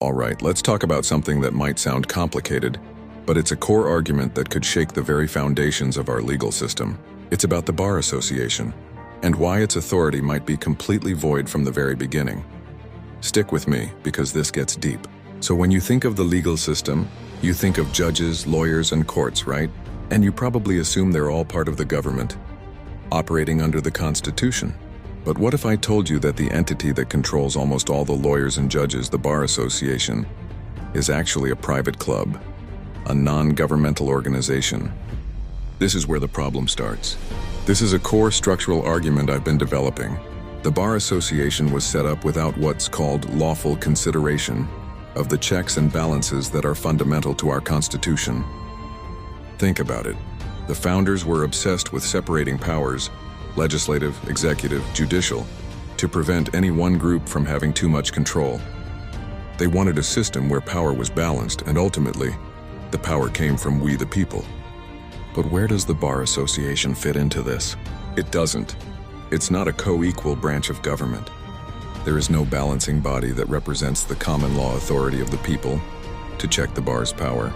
All right, let's talk about something that might sound complicated, but it's a core argument that could shake the very foundations of our legal system. It's about the Bar Association, and why its authority might be completely void from the very beginning. Stick with me, because this gets deep. So when you think of the legal system, you think of judges, lawyers, and courts, right? And you probably assume they're all part of the government, operating under the Constitution. But what if I told you that the entity that controls almost all the lawyers and judges, the Bar Association, is actually a private club, a non-governmental organization? This is where the problem starts. This is a core structural argument I've been developing. The Bar Association was set up without what's called lawful consideration of the checks and balances that are fundamental to our Constitution. Think about it. The founders were obsessed with separating powers, legislative, executive, judicial, to prevent any one group from having too much control. They wanted a system where power was balanced, and ultimately, the power came from we the people. But where does the Bar Association fit into this? It doesn't. It's not a co-equal branch of government. There is no balancing body that represents the common law authority of the people to check the bar's power.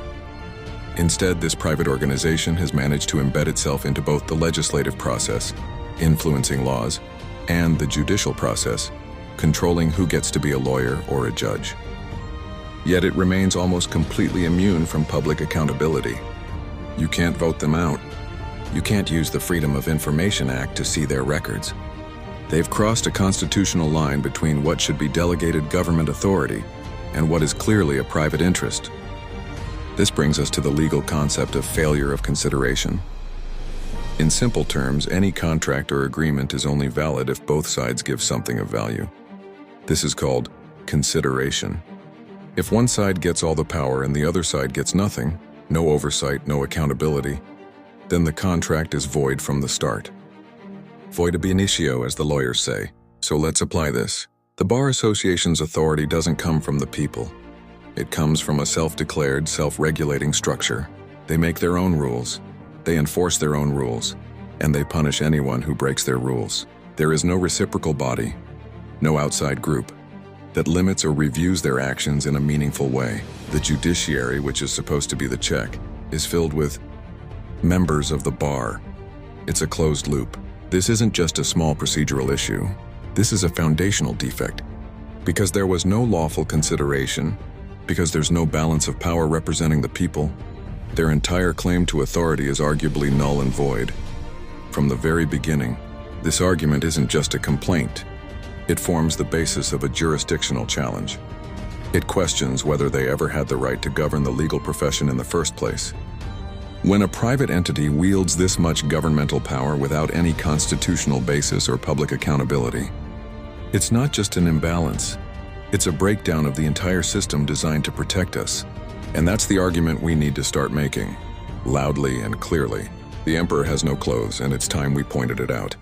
Instead, this private organization has managed to embed itself into both the legislative process, influencing laws, and the judicial process, controlling who gets to be a lawyer or a judge. Yet it remains almost completely immune from public accountability. You can't vote them out. You can't use the Freedom of Information Act to see their records. They've crossed a constitutional line between what should be delegated government authority and what is clearly a private interest. This brings us to the legal concept of failure of consideration. In simple terms, any contract or agreement is only valid if both sides give something of value. This is called consideration. If one side gets all the power and the other side gets nothing, no oversight, no accountability, then the contract is void from the start. Void ab initio, as the lawyers say. So let's apply this. The Bar Association's authority doesn't come from the people. It comes from a self-declared, self-regulating structure. They make their own rules. They enforce their own rules, and they punish anyone who breaks their rules. There is no reciprocal body, no outside group, that limits or reviews their actions in a meaningful way. The judiciary, which is supposed to be the check, is filled with members of the bar. It's a closed loop. This isn't just a small procedural issue. This is a foundational defect. Because there was no lawful consideration, because there's no balance of power representing the people, their entire claim to authority is arguably null and void. From the very beginning, this argument isn't just a complaint. It forms the basis of a jurisdictional challenge. It questions whether they ever had the right to govern the legal profession in the first place. When a private entity wields this much governmental power without any constitutional basis or public accountability, it's not just an imbalance. It's a breakdown of the entire system designed to protect us. And that's the argument we need to start making, loudly and clearly. The emperor has no clothes, and it's time we pointed it out.